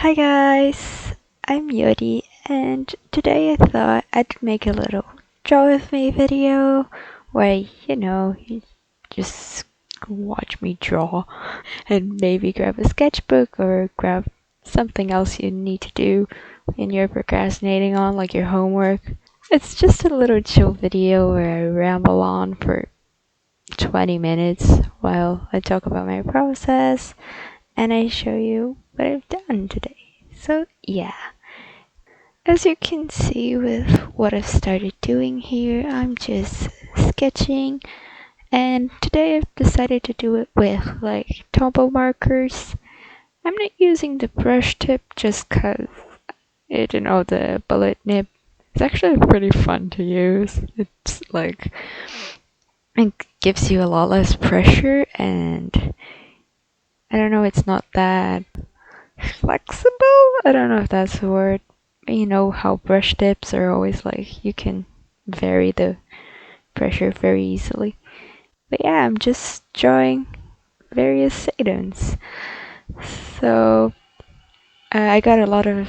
Hi guys, I'm Yodi, and today I thought I'd make a little draw with me video where, you just watch me draw and maybe grab a sketchbook or grab something else you need to do and you're procrastinating on, like your homework. It's just a little chill video where I ramble on for 20 minutes while I talk about my process and I show you what I've done today. So yeah, as you can see with what I've started doing here, I'm just sketching, and today I've decided to do it with like tumble markers. I'm not using the brush tip just cause the bullet nib. It's actually pretty fun to use. It's like, it gives you a lot less pressure, and I don't know, it's not that flexible? I don't know if that's the word. You know how brush tips are always like, you can vary the pressure very easily. But yeah, I'm just drawing various Saerans. So I got a lot of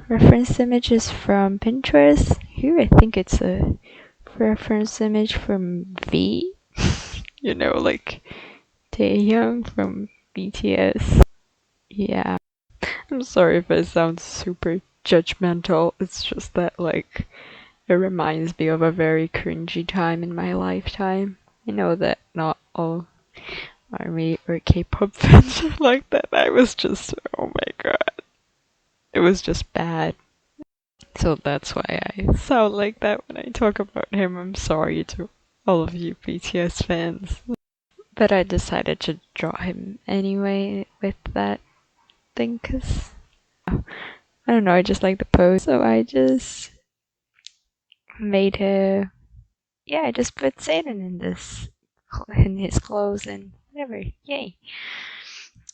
reference images from Pinterest. Here I think it's a reference image from V. Like Taehyung from BTS. Yeah. I'm sorry if I sound super judgmental. It's just that, like, it reminds me of a very cringy time in my lifetime. I know that not all ARMY or K-pop fans are like that. I was just, oh my god. It was just bad. So that's why I sound like that when I talk about him. I'm sorry to all of you BTS fans. But I decided to draw him anyway with that thing, because I don't know, I just like the pose. So I just made her, yeah, I just put Saeran in his clothes and whatever. Yay.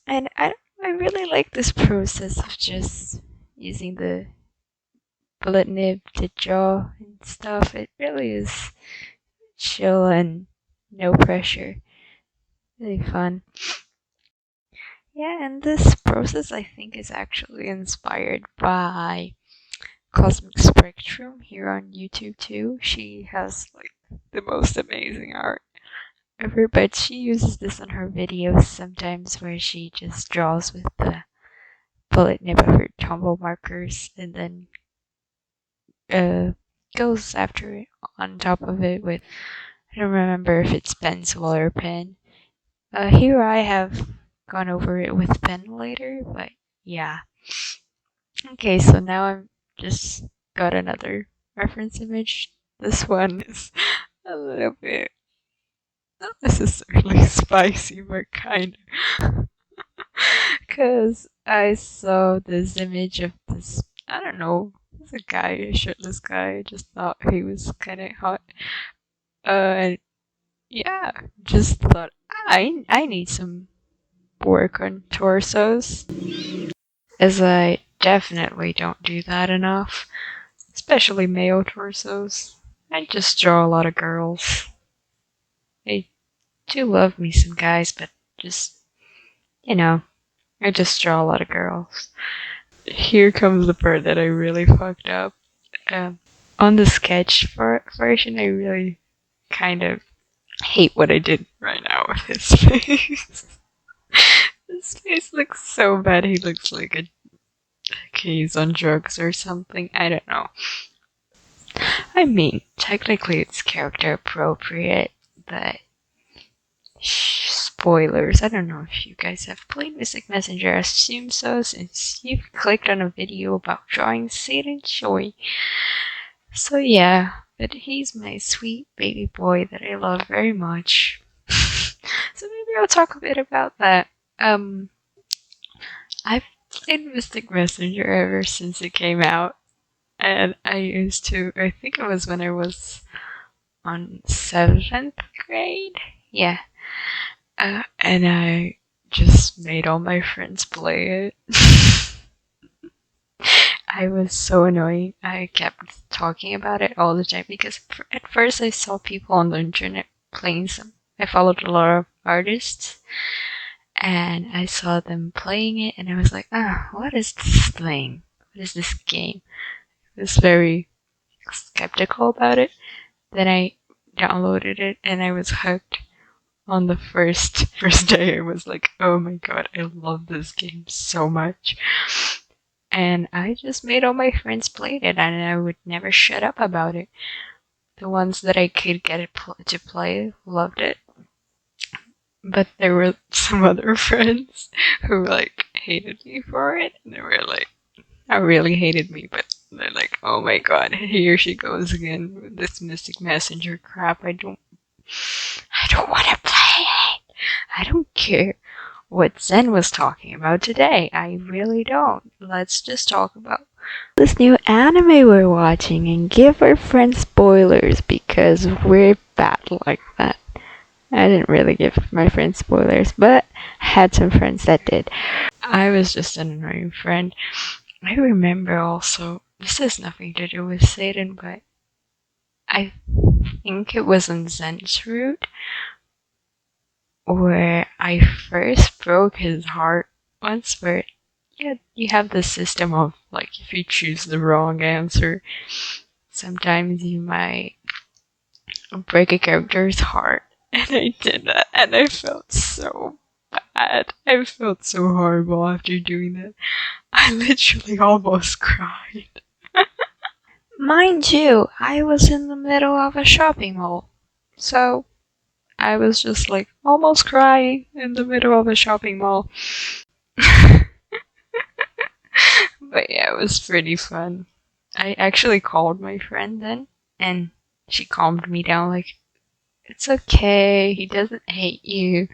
And I really like this process of just using the bullet nib to draw and stuff. It really is chill and no pressure. Really fun. Yeah, and this process I think is actually inspired by Cosmic Spectrum here on YouTube too. She has like the most amazing art ever, but she uses this on her videos sometimes where she just draws with the bullet nib of her tumble markers and then goes after it on top of it with, I don't remember if it's pencil or pen. Here I have gone over it with pen later, but yeah. Okay, so now I'm just got another reference image. This one is a little bit not necessarily spicy, but kind of. Because I saw this image of this, I don't know, it's a guy, a shirtless guy. I just thought he was kind of hot. And yeah, just thought I need some work on torsos, as I definitely don't do that enough, especially male torsos. I just draw a lot of girls. I do love me some guys, but just, I just draw a lot of girls. Here comes the part that I really fucked up. On the sketch version, I really kind of hate what I did right now with his face. His face looks so bad. He looks like he's on drugs or something. I don't know. I mean, technically it's character appropriate, but spoilers. I don't know if you guys have played Mystic Messenger. I assume so, since you've clicked on a video about drawing Saeran Choi. So yeah, but he's my sweet baby boy that I love very much. So maybe I'll talk a bit about that. I've played Mystic Messenger ever since it came out, and I think it was when I was on 7th grade. Yeah. And I just made all my friends play it. I was so annoying. I kept talking about it all the time because at first I saw people on the internet playing some. I followed a lot of artists, and I saw them playing it, and I was like, what is this thing? What is this game? I was very skeptical about it. Then I downloaded it, and I was hooked. On the first day, I was like, oh my god, I love this game so much. And I just made all my friends play it, and I would never shut up about it. The ones that I could get it to play loved it. But there were some other friends who like hated me for it, and they were like, not really hated me, but they're like, oh my god, here she goes again with this Mystic Messenger crap. I don't want to play it. I don't care what Zen was talking about today. I really don't. Let's just talk about this new anime we're watching and give our friends spoilers because we're bad like that. I didn't really give my friends spoilers, but I had some friends that did. I was just an annoying friend. I remember also, this has nothing to do with Satan, but I think it was on Zen's route where I first broke his heart once, where you have the system of like if you choose the wrong answer, sometimes you might break a character's heart. And I did that, and I felt so bad. I felt so horrible after doing that. I literally almost cried. Mind you, I was in the middle of a shopping mall, so I was just like almost crying in the middle of a shopping mall. But yeah, it was pretty fun. I actually called my friend then, and she calmed me down like, it's okay, he doesn't hate you.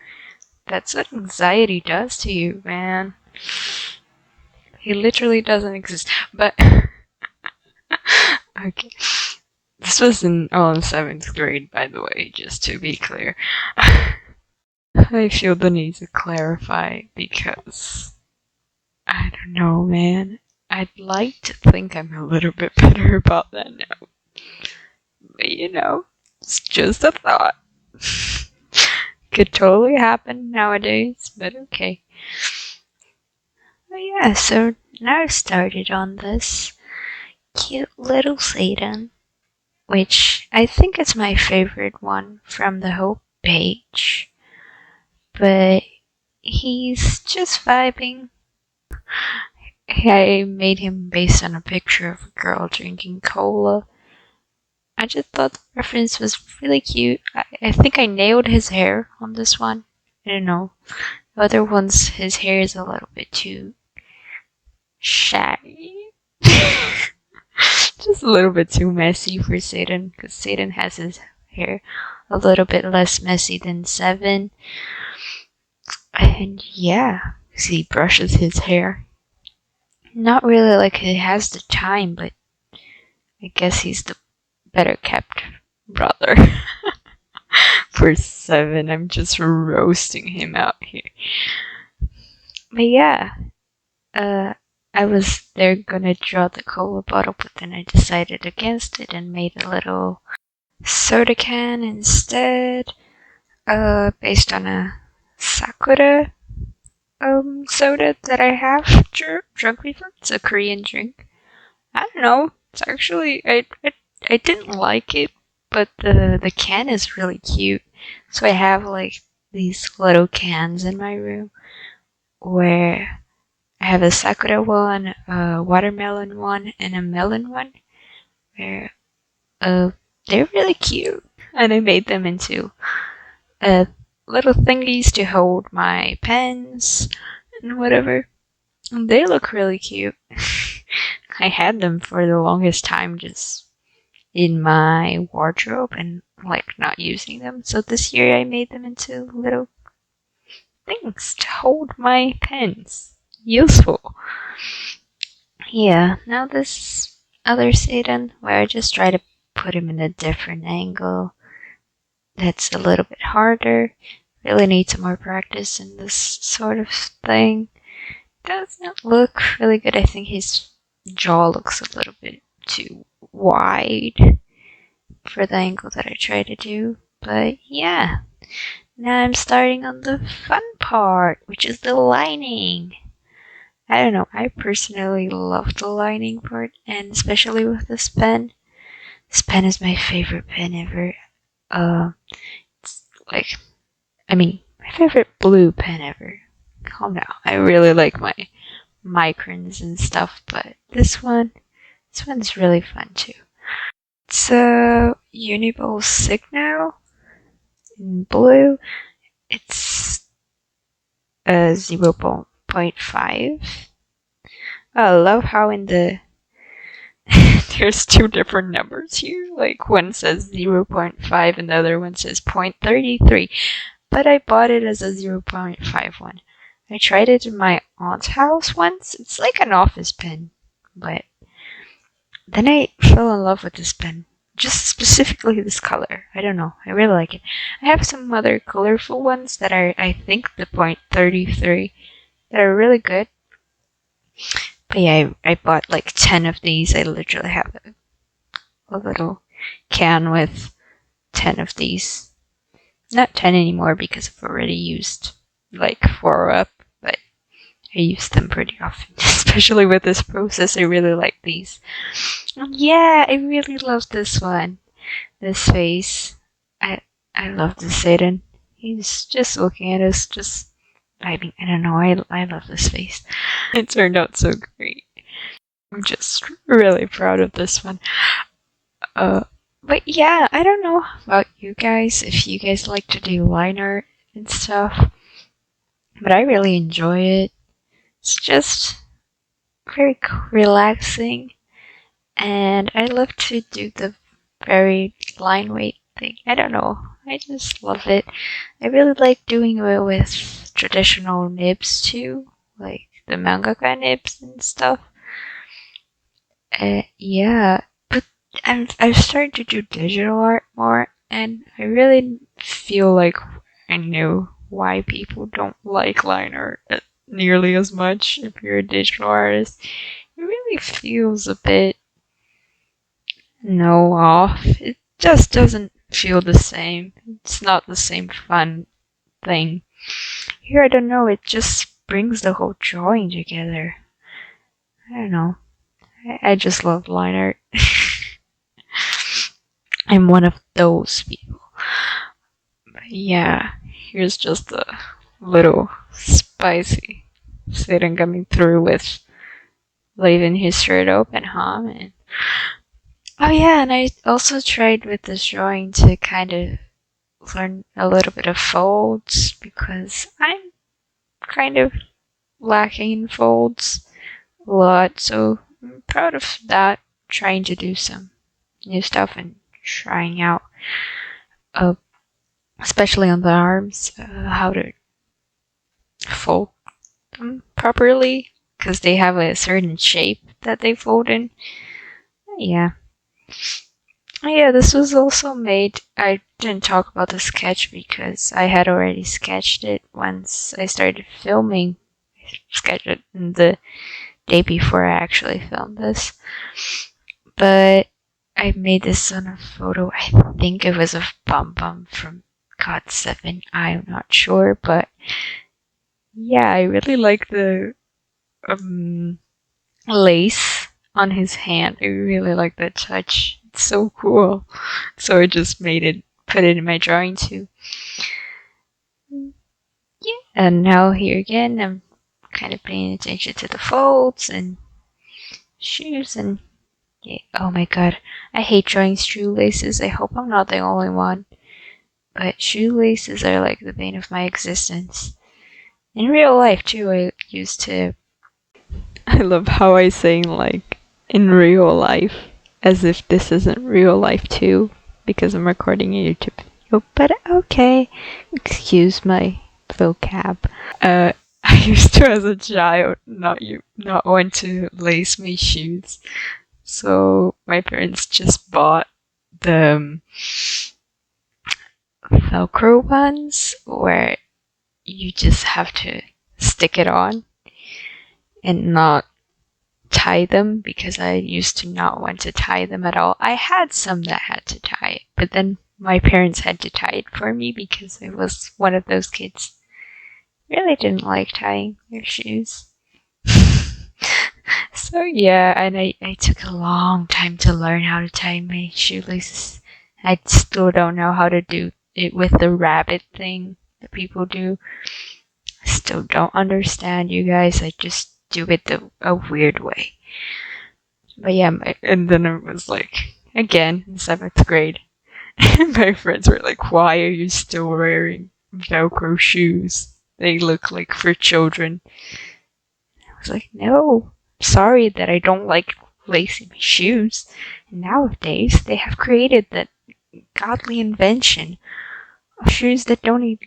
That's what anxiety does to you, man. He literally doesn't exist. But okay. This was in 7th grade, by the way, just to be clear. I feel the need to clarify because I don't know, man. I'd like to think I'm a little bit better about that now. But you know, it's just a thought. Could totally happen nowadays, but okay. But yeah, so now I've started on this cute little Satan, which I think is my favorite one from the whole page. But he's just vibing. I made him based on a picture of a girl drinking cola. I just thought the reference was really cute. I think I nailed his hair on this one. I don't know. The other ones, his hair is a little bit too shaggy. Just a little bit too messy for Satan, because Satan has his hair a little bit less messy than 7. And yeah, he brushes his hair. Not really like he has the time, but I guess he's the better kept brother. For 7, I'm just roasting him out here. But yeah, I was there gonna draw the cola bottle, but then I decided against it and made a little soda can instead, based on a Sakura soda that I have drunk before. It's a Korean drink. I don't know. It's actually I didn't like it, but the can is really cute. So I have like these little cans in my room where I have a sakura one, a watermelon one, and a melon one. Where they're really cute, and I made them into little thingies to hold my pens and whatever. And they look really cute. I had them for the longest time just in my wardrobe and like not using them. So this year I made them into little things to hold my pens. Useful. Yeah, now this other Satan where I just try to put him in a different angle. That's a little bit harder. Really need some more practice in this sort of thing. Does not look really good. I think his jaw looks a little bit too wide for the angle that I try to do. But yeah, Now I'm starting on the fun part, which is the lining. I don't know, I personally love the lining part, and especially with this pen. This pen is my favorite pen ever. It's like, I mean, my favorite blue pen ever. Calm down. I really like my microns and stuff, but this one's really fun too. It's a Uniball Signo in blue. It's a 0.5. I love how in the there's two different numbers here. Like one says 0.5 and the other one says 0.33. But I bought it as a 0.5 one. I tried it in my aunt's house once. It's like an office pen, but then I fell in love with this pen. Just specifically this color. I don't know. I really like it. I have some other colorful ones that are, I think, the .33 that are really good. But yeah, I bought like 10 of these. I literally have a little can with 10 of these. Not 10 anymore because I've already used like 4 up, but I use them pretty often. Especially with this process, I really like these. Yeah, I really love this one. This face. I love the Saeran. He's just looking at us, just vibing. I don't know, I love this face. It turned out so great. I'm just really proud of this one. But yeah, I don't know about you guys, if you guys like to do line art and stuff, but I really enjoy it. It's just very relaxing, and I love to do the very line weight thing. I don't know, I just love it. I really like doing it with traditional nibs too, like the mangaka nibs and stuff. Yeah, but I've started to do digital art more, and I really feel like I know why people don't like line art nearly as much if you're a digital artist. It really feels a bit no off. It just doesn't feel the same. It's not the same fun thing. Here, I don't know, it just brings the whole drawing together. I don't know. I just love line art. I'm one of those people. But yeah, here's just a little spicy Saeran coming through with leaving his shirt open, huh? And oh yeah, and I also tried with this drawing to kind of learn a little bit of folds because I'm kind of lacking in folds a lot, so I'm proud of that. Trying to do some new stuff and trying out, especially on the arms, how to fold them properly because they have a certain shape that they fold in. Yeah. Yeah, this was also made. I didn't talk about the sketch because I had already sketched it once I started filming. I sketched it the day before I actually filmed this. But I made this on a photo. I think it was of Bum Bum from God 7. I'm not sure, but yeah, I really like the lace on his hand. I really like that touch. It's so cool. So I just put it in my drawing too. Yeah, and now here again, I'm kind of paying attention to the folds and shoes and yeah. Oh my god, I hate drawing shoelaces. I hope I'm not the only one. But shoelaces are like the bane of my existence. In real life too, I used to. I love how I saying like in real life as if this isn't real life too, because I'm recording a YouTube video. But okay, excuse my vocab. I used to as a child not want to lace my shoes, so my parents just bought the Velcro ones where you just have to stick it on and not tie them because I used to not want to tie them at all. I had some that had to tie it, but then my parents had to tie it for me because I was one of those kids really didn't like tying their shoes. So yeah, and I took a long time to learn how to tie my shoelaces. I still don't know how to do it with the rabbit thing that people do. I still don't understand, you guys. I just do it a weird way. But yeah, and then it was like, again, in 7th grade, my friends were like, why are you still wearing Velcro shoes? They look like for children. I was like, no, sorry that I don't like lacy my shoes. And nowadays, they have created that godly invention of shoes that don't need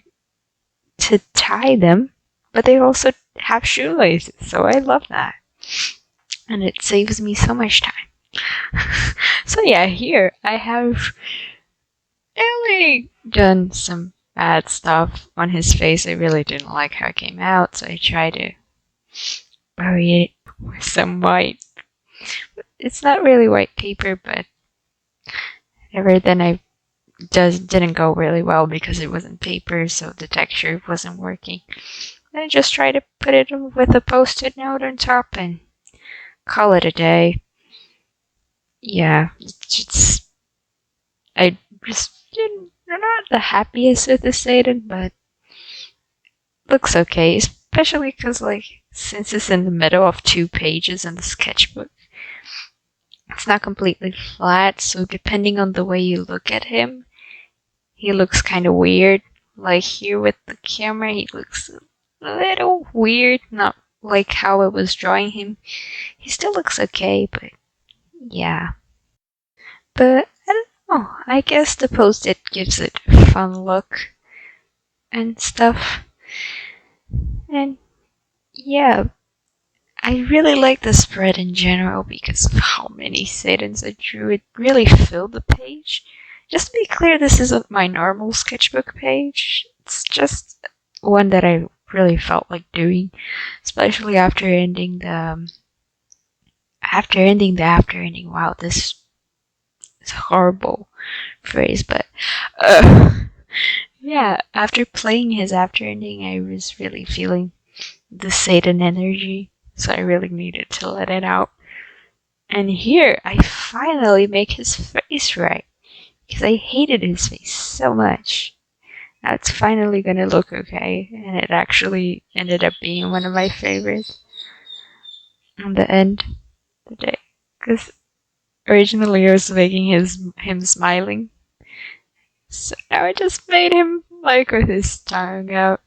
to tie them, but they also have shoelaces, so I love that. And it saves me so much time. So yeah, here I have really done some bad stuff on his face. I really didn't like how it came out, so I tried to bury it with some white. It's not really white paper, but whatever. Then I didn't go really well because it wasn't paper, so the texture wasn't working. Then I just tried to put it with a post-it note on top and call it a day. Yeah, I just I'm not the happiest with the Saeran, but looks okay, especially because like since it's in the middle of 2 pages in the sketchbook, it's not completely flat, so depending on the way you look at him, he looks kind of weird. Like here with the camera, he looks a little weird, not like how I was drawing him. He still looks okay, but yeah. But I don't know, I guess the post-it gives it a fun look and stuff. And yeah, I really like the spread in general because of how many Saerans I drew. It really filled the page. Just to be clear, this isn't my normal sketchbook page. It's just one that I really felt like doing, especially after ending the after ending. Wow, this is a horrible phrase, but yeah, after playing his after ending, I was really feeling the Saeran energy, so I really needed to let it out. And here, I finally make his face right, because I hated his face so much. Now it's finally gonna look okay, and it actually ended up being one of my favorites on the end of the day. Because originally I was making him smiling, so now I just made him like with his tongue out.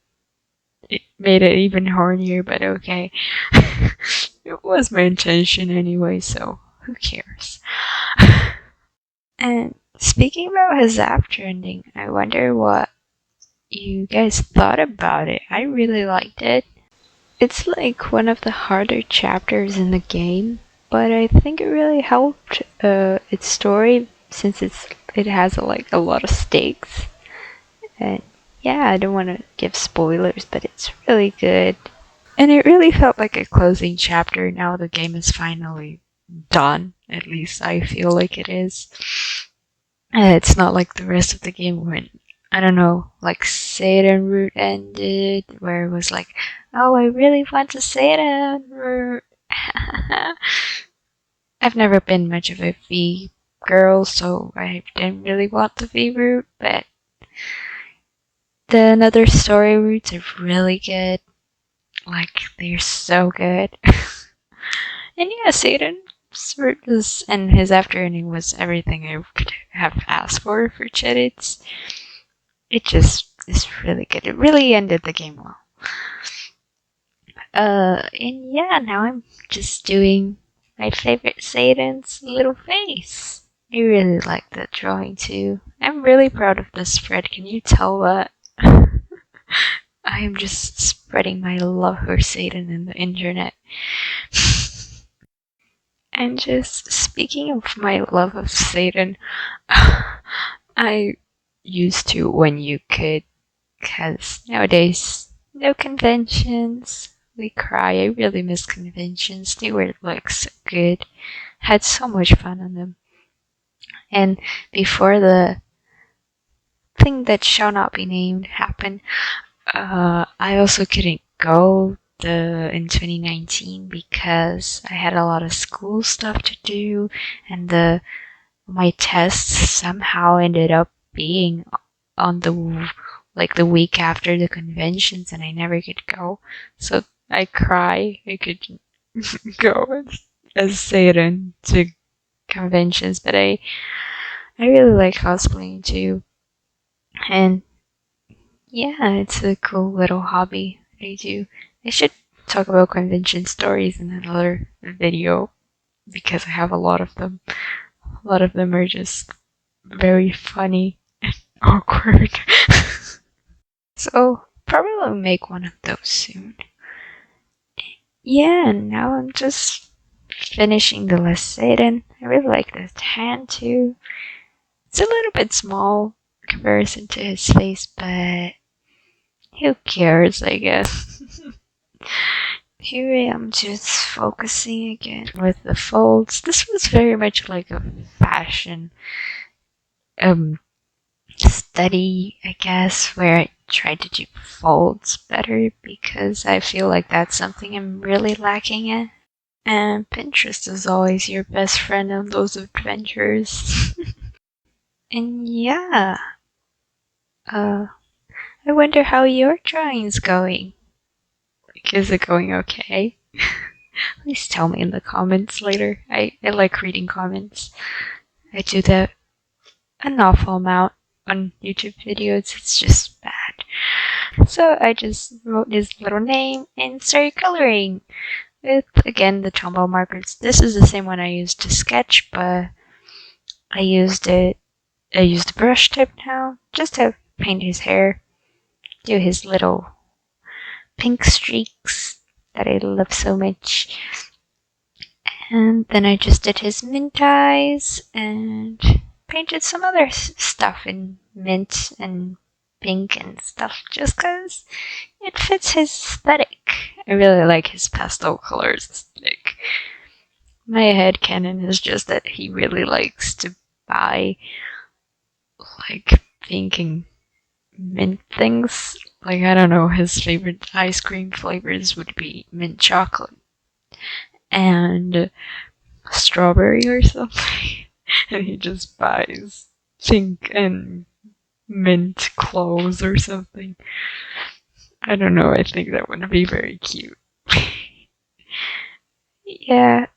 It made it even hornier, but okay. It was my intention anyway, so who cares? And speaking about his after ending, I wonder what you guys thought about it. I really liked it. It's like one of the harder chapters in the game, but I think it really helped its story since it has like a lot of stakes. And yeah, I don't want to give spoilers, but it's really good. And it really felt like a closing chapter. Now the game is finally done. At least I feel like it is. It's not like the rest of the game when, I don't know, like Saeran route ended, where it was like, oh, I really want to Saeran route. I've never been much of a V girl, so I didn't really want the V route, but the another story routes are really good. Like, they're so good. And yeah, Saeran's route was, and his after ending was everything I could have asked for Chedits. It just is really good. It really ended the game well. And yeah, now I'm just doing my favorite Saeran's little face. I really like that drawing too. I'm really proud of this spread. Can you tell that? I am just spreading my love for Saeran in the internet. And just speaking of my love of Saeran, I used to when you could, because nowadays, no conventions. We cry. I really miss conventions. They were like so good. Had so much fun on them. And before the thing that shall not be named happened. I also couldn't go in 2019 because I had a lot of school stuff to do, and my tests somehow ended up being on the week after the conventions, and I never could go. So I cry I could go as Saeran to conventions, but I really like cosplaying too, and yeah, it's a cool little hobby I do. I should talk about convention stories in another video because I have a lot of them. A lot of them are just very funny and awkward. So probably will make one of those soon. Yeah, and now I'm just finishing the Saeran. I really like this hand too. It's a little bit small in comparison to his face, but who cares, I guess. Here I am just focusing again with the folds. This was very much like a fashion study, I guess, where I tried to do folds better because I feel like that's something I'm really lacking in. And Pinterest is always your best friend on those adventures. And yeah, I wonder how your drawing's going. Like, is it going okay? Please tell me in the comments later. I like reading comments. I do that an awful amount on YouTube videos. It's just bad. So I just wrote his little name and started coloring with, again, the Tombow markers. This is the same one I used to sketch, but I used a brush tip now just to paint his hair, do his little pink streaks that I love so much. And then I just did his mint eyes and painted some other stuff in mint and pink and stuff just because it fits his aesthetic. I really like his pastel colors aesthetic. My headcanon is just that he really likes to buy like pink and mint things. Like, I don't know, his favorite ice cream flavors would be mint chocolate and strawberry or something. And he just buys pink and mint clothes or something. I don't know, I think that would be very cute. Yeah,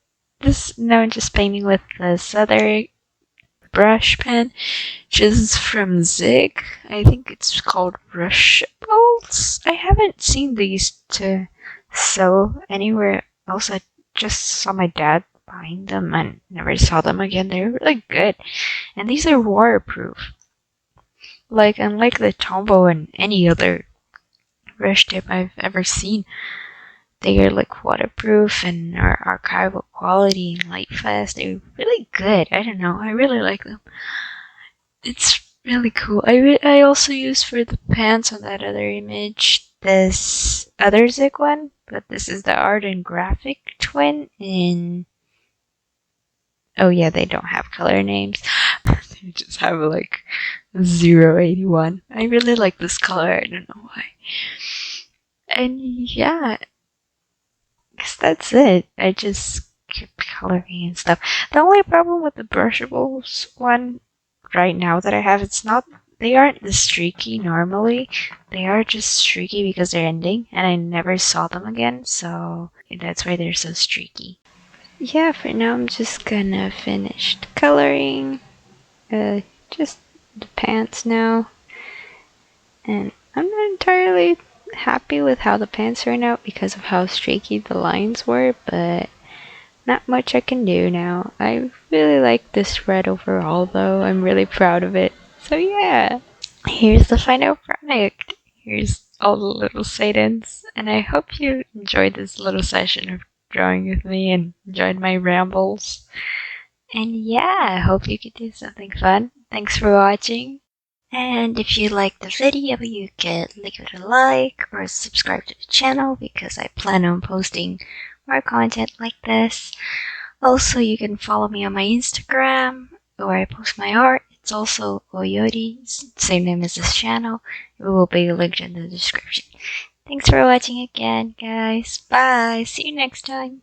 now I'm just painting with this other brush pen, which is from Zig. I think it's called Brushables. I haven't seen these to sell anywhere else. I just saw my dad buying them and never saw them again. They're really good. And these are waterproof. Like, unlike the Tombow and any other brush tip I've ever seen, they are like waterproof and are archival quality and light fast. They're really good. I don't know. I really like them. It's really cool. I also use for the pants on that other image this other Zig one, but this is the art and graphic twin in. Oh yeah, they don't have color names. They just have like 081. I really like this color. I don't know why. And yeah, I guess that's it. I just keep coloring and stuff. The only problem with the brushables one right now that I have, they aren't this streaky normally. They are just streaky because they're ending, and I never saw them again, so that's why they're so streaky. Yeah, for now I'm just gonna finish coloring just the pants now, and I'm not entirely happy with how the pants turned out because of how streaky the lines were, but not much I can do now. I really like this red overall though. I'm really proud of it. So yeah, here's the final product. Here's all the little Saerans, and I hope you enjoyed this little session of drawing with me and enjoyed my rambles. And yeah, I hope you could do something fun. Thanks for watching. And if you liked the video, you could leave it a like or subscribe to the channel because I plan on posting more content like this. Also, you can follow me on my Instagram where I post my art. It's also Oyori, same name as this channel. It will be linked in the description. Thanks for watching again, guys. Bye. See you next time.